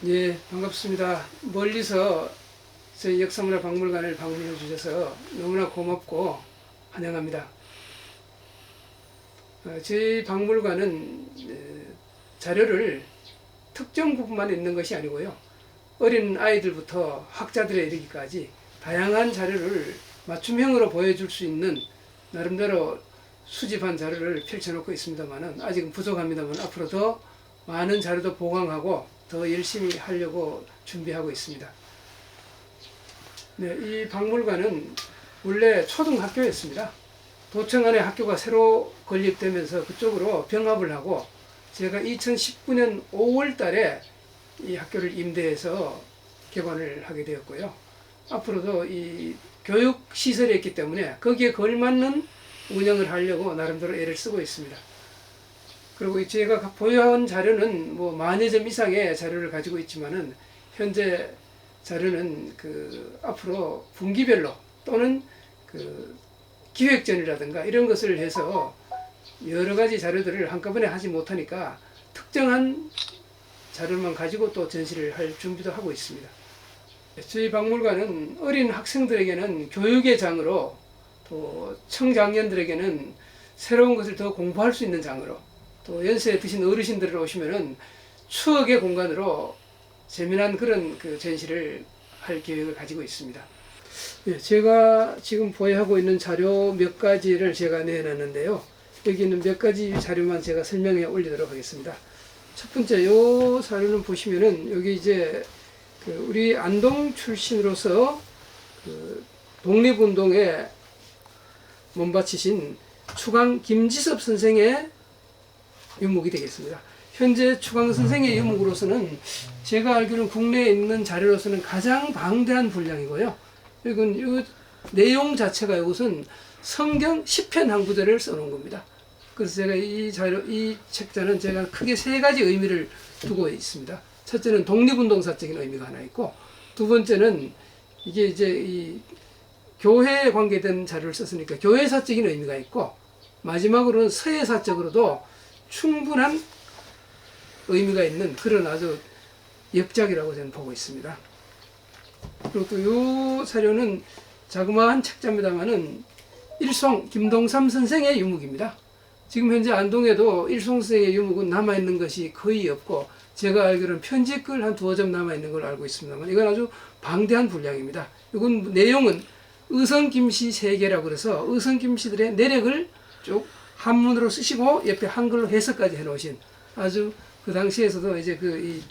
예, 반갑습니다. 멀리서 저희 역사문화박물관을 방문해 주셔서 너무나 고맙고 환영합니다. 저희 박물관은 자료를 특정 부분만 있는 것이 아니고요. 어린 아이들부터 학자들에 이르기까지 다양한 자료를 맞춤형으로 보여줄 수 있는 나름대로 수집한 자료를 펼쳐놓고 있습니다만 아직은 부족합니다만 앞으로 더 많은 자료도 보강하고 더 열심히 하려고 준비하고 있습니다. 네, 이 박물관은 원래 초등학교였습니다. 도청 안에 학교가 새로 건립되면서 그쪽으로 병합을 하고 제가 2019년 5월 달에 이 학교를 임대해서 개관을 하게 되었고요. 앞으로도 이 교육 시설이 있기 때문에 거기에 걸맞는 운영을 하려고 나름대로 애를 쓰고 있습니다. 그리고 제가 보유한 자료는 뭐 10,000여 점 이상의 자료를 가지고 있지만은 현재 자료는 앞으로 분기별로 또는 기획전이라든가 이런 것을 해서 여러 가지 자료들을 한꺼번에 하지 못하니까 특정한 자료만 가지고 또 전시를 할 준비도 하고 있습니다. 저희 박물관은 어린 학생들에게는 교육의 장으로 또 청장년들에게는 새로운 것을 더 공부할 수 있는 장으로 또 연세에 드신 어르신들 오시면은 추억의 공간으로 재미난 그런 전시를 할 계획을 가지고 있습니다. 예, 제가 지금 보유하고 있는 자료 몇 가지를 제가 내놨는데요. 여기 있는 몇 가지 자료만 제가 설명해 올리도록 하겠습니다. 첫 번째, 요 자료는 보시면은 여기 이제 우리 안동 출신으로서 독립운동에 몸바치신 추강 김지섭 선생의 유목이 되겠습니다. 현재 추강 선생의 유목으로서는 제가 알기로는 국내에 있는 자료로서는 가장 방대한 분량이고요. 그리고 이 내용 자체가 이것은 성경 10편 한 구절을 써놓은 겁니다. 그래서 제가 이 책자는 제가 크게 3가지 의미를 두고 있습니다. 첫째는 독립운동사적인 의미가 하나 있고, 두 번째는 이게 이제 이 교회에 관계된 자료를 썼으니까 교회사적인 의미가 있고, 마지막으로는 서예사적으로도 충분한 의미가 있는 그런 아주 역작이라고 저는 보고 있습니다. 그리고 또 이 자료는 자그마한 책자입니다만은 일송 김동삼 선생의 유목입니다. 지금 현재 안동에도 일송 선생의 유목은 남아있는 것이 거의 없고 제가 알기로는 편집글 한 2점 남아있는 걸로 알고 있습니다만 이건 아주 방대한 분량입니다. 이건 내용은 의성김씨 세계라고 그래서 의성김씨들의 내력을 쭉 한문으로 쓰시고 옆에 한글로 해석까지 해놓으신 아주 그 당시에서도 이제 이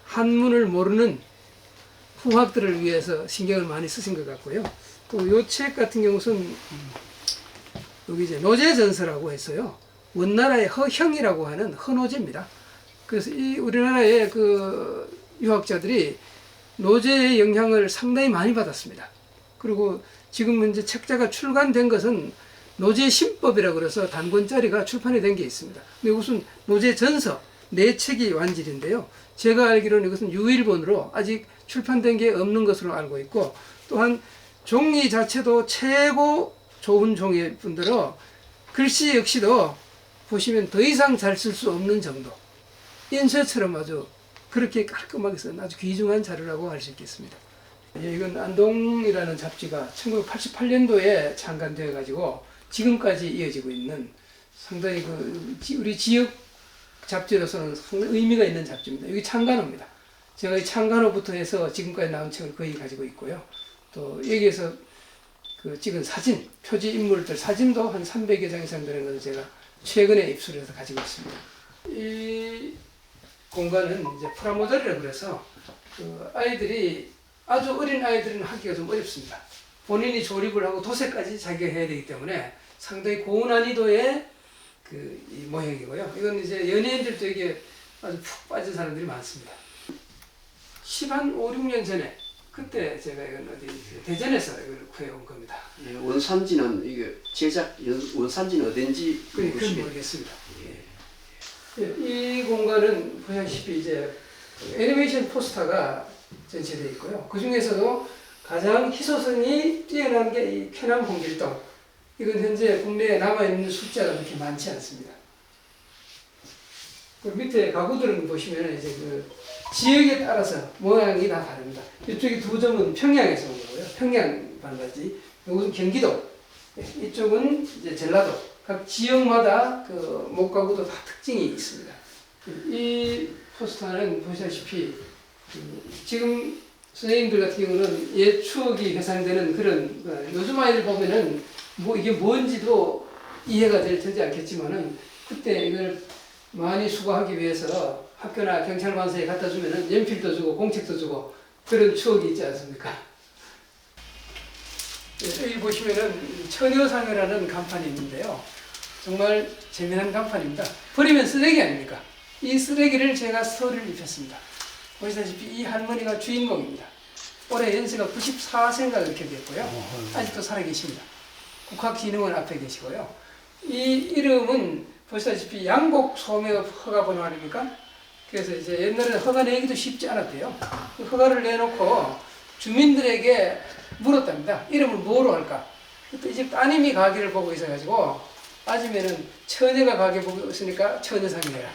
한문을 모르는 후학들을 위해서 신경을 많이 쓰신 것 같고요. 또 이 책 같은 경우는 여기 이제 노제전서라고 해서요. 원나라의 허형이라고 하는 허노제입니다. 그래서 이 우리나라의 유학자들이 노제의 영향을 상당히 많이 받았습니다. 그리고 지금 이제 책자가 출간된 것은 노제신법이라고 그래서 단권짜리가 출판이 된 게 있습니다. 근데 이것은 노제전서 4책이 완질인데요. 제가 알기로는 이것은 유일본으로 아직 출판된 게 없는 것으로 알고 있고 또한 종이 자체도 최고 좋은 종일 뿐더러 글씨 역시도 보시면 더 이상 잘 쓸 수 없는 정도 인쇄처럼 아주 그렇게 깔끔하게 쓴 아주 귀중한 자료라고 할 수 있겠습니다. 이건 안동이라는 잡지가 1988년도에 창간되어 가지고 지금까지 이어지고 있는 상당히 우리 지역 잡지로서는 상당히 의미가 있는 잡지입니다. 여기 창간호입니다. 제가 이 창간호부터 해서 지금까지 나온 책을 거의 가지고 있고요. 또 여기에서 찍은 사진, 표지 인물들 사진도 한 300여 장 이상 되는 것을 제가 최근에 입수해서 가지고 있습니다. 이 공간은 이제 프라모델이라고 그래서 아이들이 아주 어린 아이들은 하기가 좀 어렵습니다. 본인이 조립을 하고 도색까지 자기가 해야 되기 때문에 상당히 고난이도의 이 모형이고요. 이건 이제 연예인들도 이게 아주 푹 빠진 사람들이 많습니다. 5, 6년 전에 그때 제가 이건 대전에서 이걸 구해온 겁니다. 예, 원산지는 이게 원산지는 어딘지 그건 모르겠습니다. 예, 이 공간은 보시다시피 이제 애니메이션 포스터가 전시되어 있고요. 그 중에서도 가장 희소성이 뛰어난 게 이 쾌남 홍길동. 이건 현재 국내에 남아있는 숫자가 그렇게 많지 않습니다. 그 밑에 가구들은 보시면 이제 지역에 따라서 모양이 다 다릅니다. 이쪽이 두 점은 평양에서 온 거고요. 평양 반바지. 이것은 경기도. 이쪽은 이제 전라도. 각 지역마다 그 목가구도 다 특징이 있습니다. 이 포스터는 보시다시피 지금 선생님들 같은 경우는 옛 추억이 회상되는 그런 요즘 아이들 보면은 뭐 이게 뭔지도 이해가 되지 않겠지만은 그때 이걸 많이 수거하기 위해서 학교나 경찰관서에 갖다 주면은 연필도 주고 공책도 주고 그런 추억이 있지 않습니까? 여기 보시면은 처녀상회라는 간판이 있는데요. 정말 재미난 간판입니다. 버리면 쓰레기 아닙니까? 이 쓰레기를 제가 스토리를 입혔습니다. 보시다시피 이 할머니가 주인공입니다. 올해 연세가 94세인가 그렇게 됐고요. 아직도 살아계십니다. 국학진흥원 앞에 계시고요. 이 이름은 보시다시피 양곡 소매 허가 번호 아닙니까? 그래서 이제 옛날에는 허가 내기도 쉽지 않았대요. 그 허가를 내놓고 주민들에게 물었답니다. 이름을 뭐로 할까? 그때 이 집 따님이 가게를 보고 있어가지고 따지면은 처녀가 가게 보고 있으니까 처녀상회라.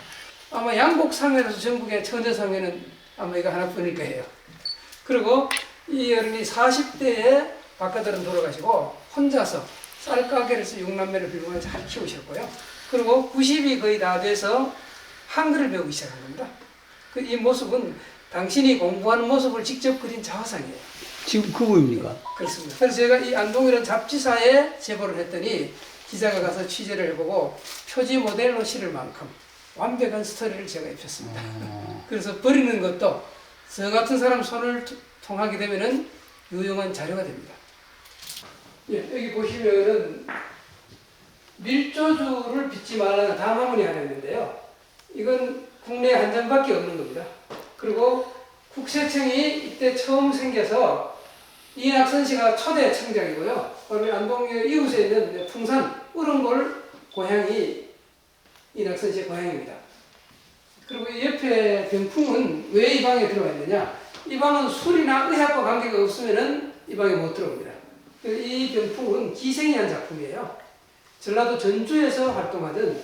아마 양곡상회로서 전국의 처녀상회는 아마 이거 하나뿐일 거예요. 그리고 이 어른이 40대에 바깥으로 돌아가시고 혼자서 쌀가게를 해서 6남매를 빌고 잘 키우셨고요. 그리고 90이 거의 다 돼서 한글을 배우기 시작한 겁니다. 이 모습은 당신이 공부하는 모습을 직접 그린 자화상이에요. 지금 그분입니까? 그렇습니다. 그래서 제가 이 안동이라는 잡지사에 제보를 했더니 기자가 가서 취재를 해보고 표지 모델로 실을 만큼 완벽한 스토리를 제가 입혔습니다. 그래서 버리는 것도 저 같은 사람 손을 통하게 되면은 유용한 자료가 됩니다. 예, 여기 보시면은 밀조주를 빚지 말라는 담화문이 하나 있는데요. 이건 국내에 한 장밖에 없는 겁니다. 그리고 국세청이 이때 처음 생겨서 이낙선 씨가 초대 청장이고요. 그다음에 안동의 이웃에 있는 풍산 우릉골 고향이 이낙선 씨의 고향입니다. 그리고 이 옆에 병풍은 왜 이 방에 들어와 있느냐? 이 방은 술이나 의학과 관계가 없으면은 이 방에 못 들어옵니다. 이 병풍은 기생이 한 작품이에요. 전라도 전주에서 활동하던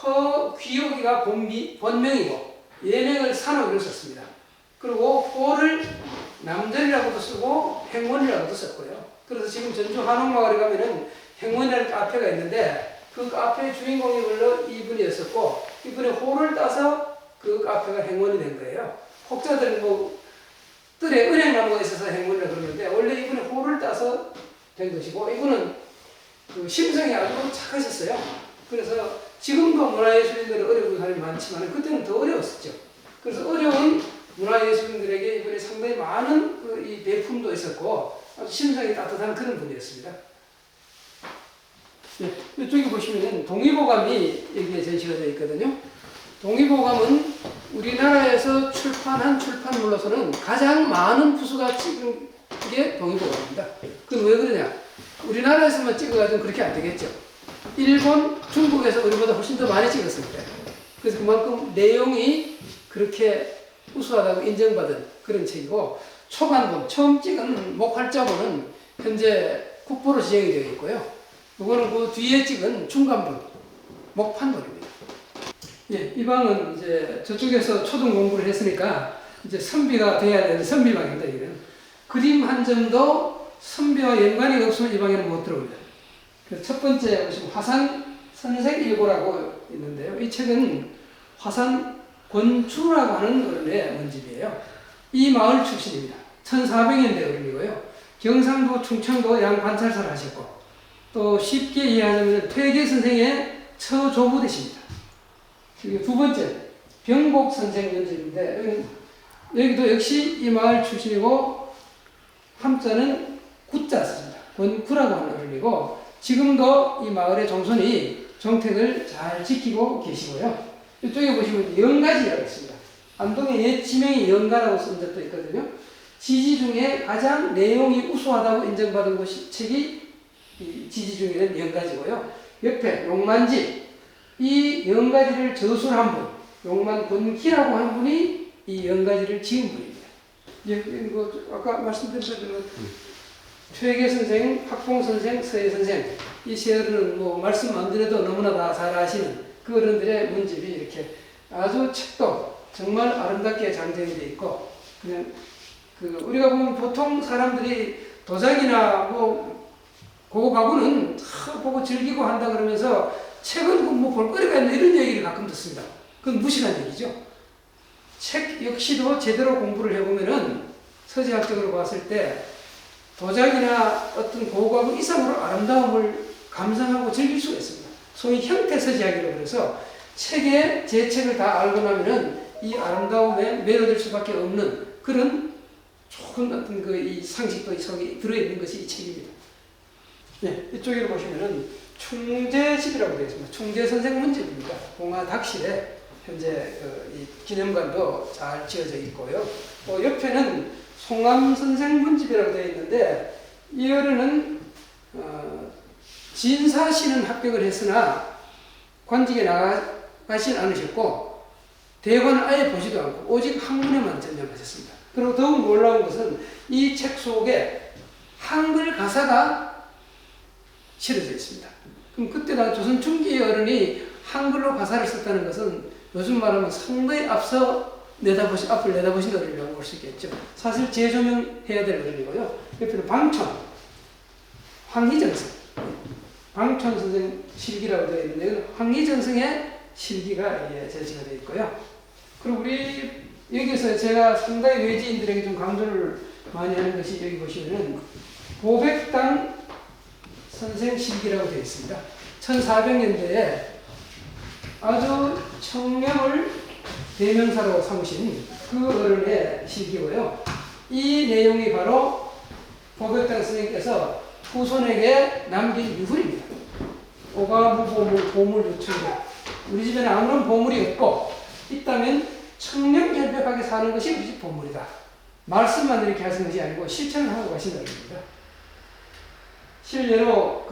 허귀옥이가 본명이고 예명을 산옥으로 썼습니다. 그리고 호를 남전이라고도 쓰고 행원이라고도 썼고요. 그래서 지금 전주 한옥마을에 가면은 행원이라는 카페가 있는데 그 카페 주인공이 원래 이분이었었고 이분의 호를 따서 그 카페가 행원이 된 거예요. 혹자들은 뭐 뜰에 은행나무가 있어서 행원이라고 그러는데 원래 이분의 호를 따서 된 것이고 이분은 그 심성이 아주 착하셨어요. 그래서 지금도 문화예술인들은 어려운 사람이 많지만 그때는 더 어려웠었죠. 그래서 어려운 문화예술인들에게 이분이 상당히 많은 이 배품도 있었고 아주 심성이 따뜻한 그런 분이었습니다. 네, 이쪽에 보시면 동의보감이 여기에 전시가 되어 있거든요. 동의보감은 우리나라에서 출판한 출판물로서는 가장 많은 부수가 찍은 게 동의보감입니다. 그건 왜 그러냐? 우리나라에서만 찍어가지고 그렇게 안 되겠죠. 일본, 중국에서 우리보다 훨씬 더 많이 찍었습니다. 그래서 그만큼 내용이 그렇게 우수하다고 인정받은 그런 책이고 초간본, 처음 찍은 목활자본은 현재 국보로 지정이 되어 있고요. 이거는 그 뒤에 찍은 중간본, 목판본입니다. 예, 이 방은 이제 저쪽에서 초등 공부를 했으니까 이제 선비가 돼야 되는 선비방입니다. 이건 그림 한 점도 선비와 연관이 없으면 이 방에는 못 들어옵니다. 그래서 첫 번째 보시면 화산 선생일고라고 있는데요. 이 책은 화산 권추라고 하는 어른의 원집이에요. 이 마을 출신입니다. 1400년대 어른이고요. 경상도, 충청도 양 관찰사를 하셨고 또 쉽게 이해하자면 퇴계 선생의 처조부 되십니다. 그리고 두 번째 병복 선생 원집인데 여기도 역시 이 마을 출신이고 함자는 구자 씁니다. 권구라고 하는 어른이고 지금도 이 마을의 종손이 정택을 잘 지키고 계시고요. 이쪽에 보시면 영가지라고 있습니다. 안동의 옛 지명이 영가라고 쓴 적도 있거든요. 지지 중에 가장 내용이 우수하다고 인정받은 책이 이 지지 중에는 영가지고요. 옆에 용만지, 이 영가지를 저술한 분, 용만권기라고 하는 분이 이 영가지를 지은 분입니다. 뭐 아까 말씀드린 대로 퇴계 선생, 학봉 선생, 서예 선생 이 세 어른은 뭐 말씀 안 드려도 너무나 다 잘 아시는 그 어른들의 문집이 이렇게 아주 책도 정말 아름답게 장정이 되어 있고, 그냥 우리가 보면 보통 사람들이 도자기나 뭐 그거 가구는 보고 즐기고 한다 그러면서 책은 뭐 볼거리가 있나 이런 얘기를 가끔 듣습니다. 그건 무식한 얘기죠. 책 역시도 제대로 공부를 해보면은 서지학적으로 봤을 때 도자기나 어떤 고가구 이상으로 아름다움을 감상하고 즐길 수가 있습니다. 소위 형태 서지학이라고 그래서 제 책을 다 알고 나면은 이 아름다움에 매료될 수밖에 없는 그런 좋은 어떤 이 상식도 속에 들어있는 것이 이 책입니다. 네, 이쪽에 보시면은 충제집이라고 되어 있습니다. 충제선생 문집입니다. 봉화닥실에 현재 이 기념관도 잘 지어져 있고요. 또 옆에는 송암선생 문집이라고 되어 있는데 이 어른은 진사시는 합격을 했으나 관직에 나가진 않으셨고 대관을 아예 보지도 않고 오직 학문에만 전념하셨습니다. 그리고 더욱 놀라운 것은 이 책 속에 한글 가사가 실어져 있습니다. 그럼 그때 다 조선 중기의 어른이 한글로 가사를 썼다는 것은 요즘 말하면 상당히 앞을 내다보신 어른이라고 볼 수 있겠죠. 사실 재조명해야 될 어른이고요. 옆에는 방촌, 황희정승, 방촌 선생 실기라고 되어 있는데 황희정승의 실기가 제시가 되어 있고요. 그리고 우리 여기서 제가 상당히 외지인들에게 좀 강조를 많이 하는 것이 여기 보시면은 보백당 선생 실기라고 되어 있습니다. 1400년대에 아주 청명을 대명사로 삼으신 그 어른의 실기고요. 이 내용이 바로 보백당 선생님께서 후손에게 남긴 유훈입니다. 오가무보물 보물유충. 우리 집에는 아무런 보물이 없고 있다면 청명결백하게 사는 것이 우리 집 보물이다. 말씀만 이렇게 하신 것이 아니고 실천을 하고 가신 겁니다. 실례로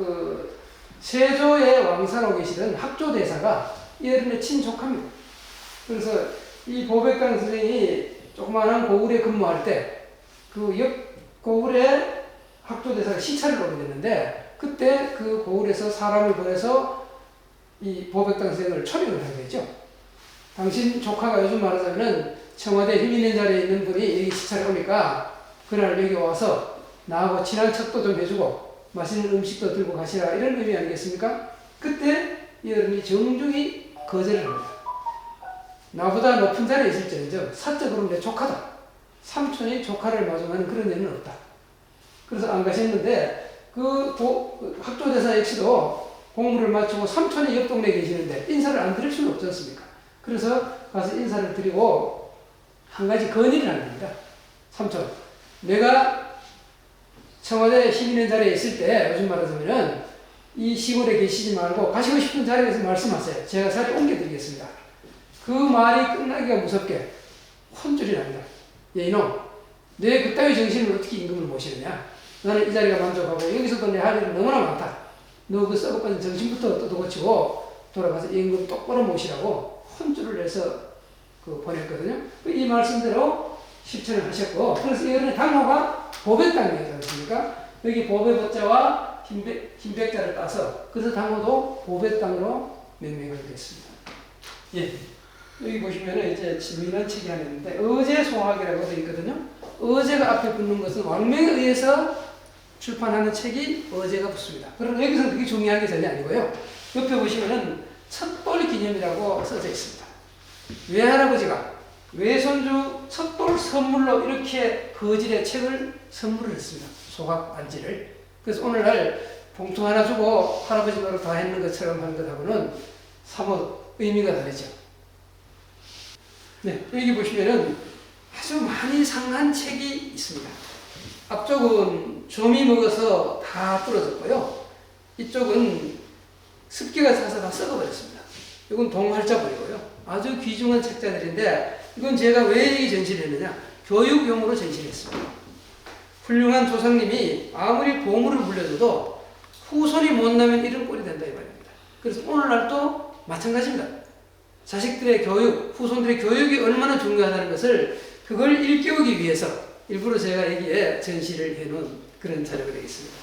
세조의 왕사로 계시던 학조대사가 이 어른의 친족합니다. 그래서 이 보백강 선생이 조그마한 고을에 근무할 때 그 옆 고을에 학조대사가 시찰을 오게 됐는데 그때 그 고을에서 사람을 보내서 이 보백당 선생을 초빙을 하게 되죠. 당신 조카가 요즘 말하자면 청와대 힘 있는 자리에 있는 분이 여기 시찰을 오니까 그날 여기 와서 나하고 친한 척도 좀 해주고 맛있는 음식도 들고 가시라 이런 의미 아니겠습니까? 그때 이 어른이 정중히 거절을 합니다. 나보다 높은 자리에 있을지언정 사적으로 내 조카다. 삼촌이 조카를 마중하는 그런 애는 없다. 그래서 안 가셨는데 학조대사 역시도 공부를 마치고 삼촌이 옆 동네에 계시는데 인사를 안 드릴 수는 없지 않습니까? 그래서 가서 인사를 드리고 한 가지 건의를 합니다. 삼촌, 내가 청와대 힘 있는 자리에 있을 때 요즘 말하자면은 이 시골에 계시지 말고 가시고 싶은 자리에서 말씀하세요. 제가 자리 옮겨드리겠습니다. 그 말이 끝나기가 무섭게 혼쭐이 납니다. 야 이놈, 내 그따위 정신을 어떻게 임금을 모시느냐? 나는 이 자리가 만족하고 여기서도 내 할 일은 너무나 많다. 너 그 썩어빠진 정신부터 뜯어고치고 돌아가서 임금 똑바로 모시라고 혼쭐을 내서 보냈거든요. 이 말씀대로 실천을 하셨고, 그래서 이 어른의 당호가 보백당이지 않습니까? 여기 보배보자와 흰백자를 따서 그래서 당호도 보백당으로 명명을 했습니다. 예. 여기 보시면은 이제 재미난 책이 하나 있는데 어제소학이라고 되어 있거든요. 어제가 앞에 붙는 것은 왕명에 의해서 출판하는 책이 어제가 붙습니다. 그러나 여기서는 그게 중요한 게 전혀 아니고요. 옆에 보시면은 첫돌 기념이라고 써져 있습니다. 외할아버지가 외손주 첫돌 선물로 이렇게 거질의 책을 선물을 했습니다. 소각 반지를. 그래서 오늘날 봉투 하나 주고 할아버지 노릇 다 했는 것처럼 하는 것하고는 사뭇 의미가 다르죠. 네, 여기 보시면은 아주 많이 상한 책이 있습니다. 앞쪽은 좀이 먹어서 다 부러졌고요. 이쪽은 습기가 차서 다 썩어버렸습니다. 이건 동활자본이고요. 아주 귀중한 책자들인데 이건 제가 왜 이 전시를 했느냐? 교육용으로 전시를 했습니다. 훌륭한 조상님이 아무리 보물을 물려줘도 후손이 못나면 이런 꼴이 된다 이 말입니다. 그래서 오늘날도 마찬가지입니다. 자식들의 교육, 후손들의 교육이 얼마나 중요하다는 것을 그걸 일깨우기 위해서 일부러 제가 여기에 전시를 해놓은 그런 자료가 되겠습니다.